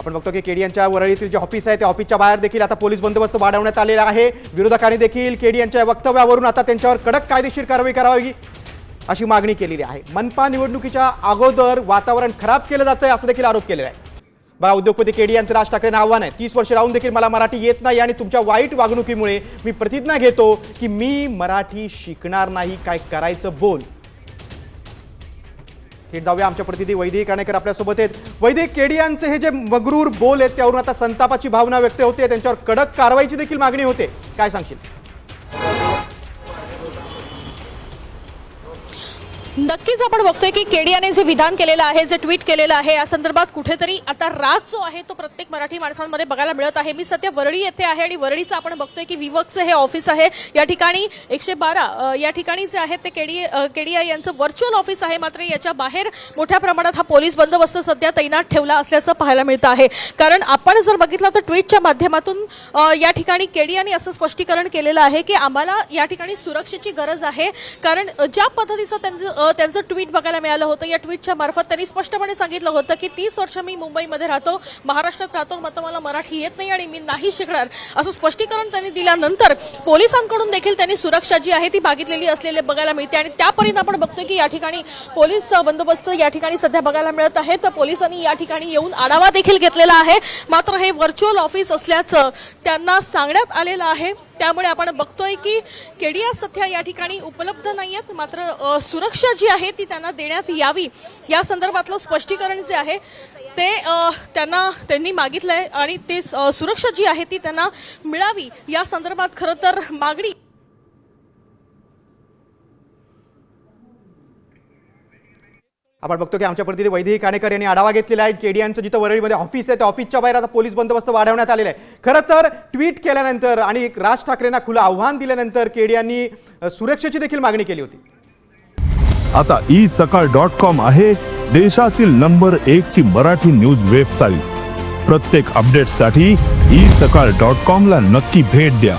आपण बघतो की केडीएनच्या वरळीतील जे ऑफिस आहे त्या ऑफिसच्या बाहेर देखील आता पोलीस बंदोबस्त वाढवण्यात आलेला आहे। विरोधकांनी देखील केडीएनच्या वक्तव्यावरून आता त्यांच्यावर कडक कायदेशीर कारवाई करावी अशी मागणी केलेली आहे। मनपा निवडणुकीच्या अगोदर वातावरण खराब केलं जातंय असं देखील आरोप केलेला आहे। बघा, उद्योगपती केडीएनचं राज ठाकरेंना आव्हान आहे, 30 वर्ष राहून देखील मला मराठी येत नाही आणि तुमच्या वाईट वागणुकीमुळे मी प्रतिज्ञा घेतो की मी मराठी शिकणार नाही, काय करायचं बोल। थेट जाऊया, आमच्या प्रतिनिधी वैदेही काणेकर आपल्यासोबत आहेत। वैदेही, केडीएनचे हे जे मगरूर बोल आहेत त्यावरून आता संतापाची भावना व्यक्त होते, त्यांच्यावर कडक कारवाईची देखील मागणी होते, काय सांगशील? नक्कीच आपण बघतोय की केडीएनने जे विधान केलेलं आहे, जे ट्विट केलेलं आहे, या संदर्भात कुठेतरी आता राग जो आहे तो प्रत्येक मराठी माणसांमध्ये बघायला मिळत आहे। मी सध्या वरळी येथे आहे आणि वरळीचं आपण बघतोय की विवकचं हे ऑफिस आहे। या ठिकाणी 112 या ठिकाणी जे आहे ते केडीआय यांचं व्हर्च्युअल ऑफिस आहे, मात्र याच्या बाहेर मोठ्या प्रमाणात हा पोलीस बंदोबस्त सध्या तैनात ठेवला असल्याचं पाहायला मिळतं आहे। कारण आपण जर बघितलं तर ट्विटच्या माध्यमातून या ठिकाणी केडीआयने असं स्पष्टीकरण केलेलं आहे की आम्हाला या ठिकाणी सुरक्षेची गरज आहे। कारण ज्या पद्धतीचं त्यांचं ट्विट बघायला मिळालं होतं, या ट्विटच्या मार्फत त्यांनी स्पष्टपणे सांगितलं होतं की 30 वर्ष मी मुंबईमध्ये राहतो, महाराष्ट्रात राहतो, मात्र मला मराठी येत नाही आणि मी नाही शिकणार असं स्पष्टीकरण त्यांनी दिल्यानंतर पोलिसांकडून देखील त्यांनी सुरक्षा जी आहे ती मागितलेली असलेले बघायला मिळते आणि त्या परिणाम आपण बघतोय की या ठिकाणी पोलीस बंदोबस्त या ठिकाणी सध्या बघायला मिळत आहे। तर पोलिसांनी या ठिकाणी येऊन आढावा देखील घेतलेला आहे, मात्र हे व्हर्च्युअल ऑफिस असल्याचं त्यांना सांगण्यात आलेलं आहे। त्यामुळे आपण बघतोय की केडीआय सध्या या ठिकाणी उपलब्ध नाहीयेत, मात्र सुरक्षा जी आहे ती त्यांना देण्यात यावी या संदर्भातलं स्पष्टीकरण जे आहे ते त्यांनी मागितलंय आणि ते सुरक्षा जी आहे ती त्यांना मिळावी या संदर्भात खरं तर मागणी आपण बघतो की आमच्या प्रतिनिधी वैदेही काणेकर यांनी आढावा घेतलेला आहे। केडीएनचं जिथं वरळीमध्ये ऑफिस आहे त्या ऑफिसच्या बाहेर आता पोलीस बंदोबस्त वाढवण्यात आलेला आहे। खरं तर ट्विट केल्यानंतर आणि राज ठाकरेंना खुलं आव्हान दिल्यानंतर केडीएननी सुरक्षेची देखील मागणी केली होती। आता isakal.com आहे देशातील नंबर 1 ची मराठी न्यूज वेबसाईट। प्रत्येक अपडेटसाठी isakal.com ला नक्की भेट द्या।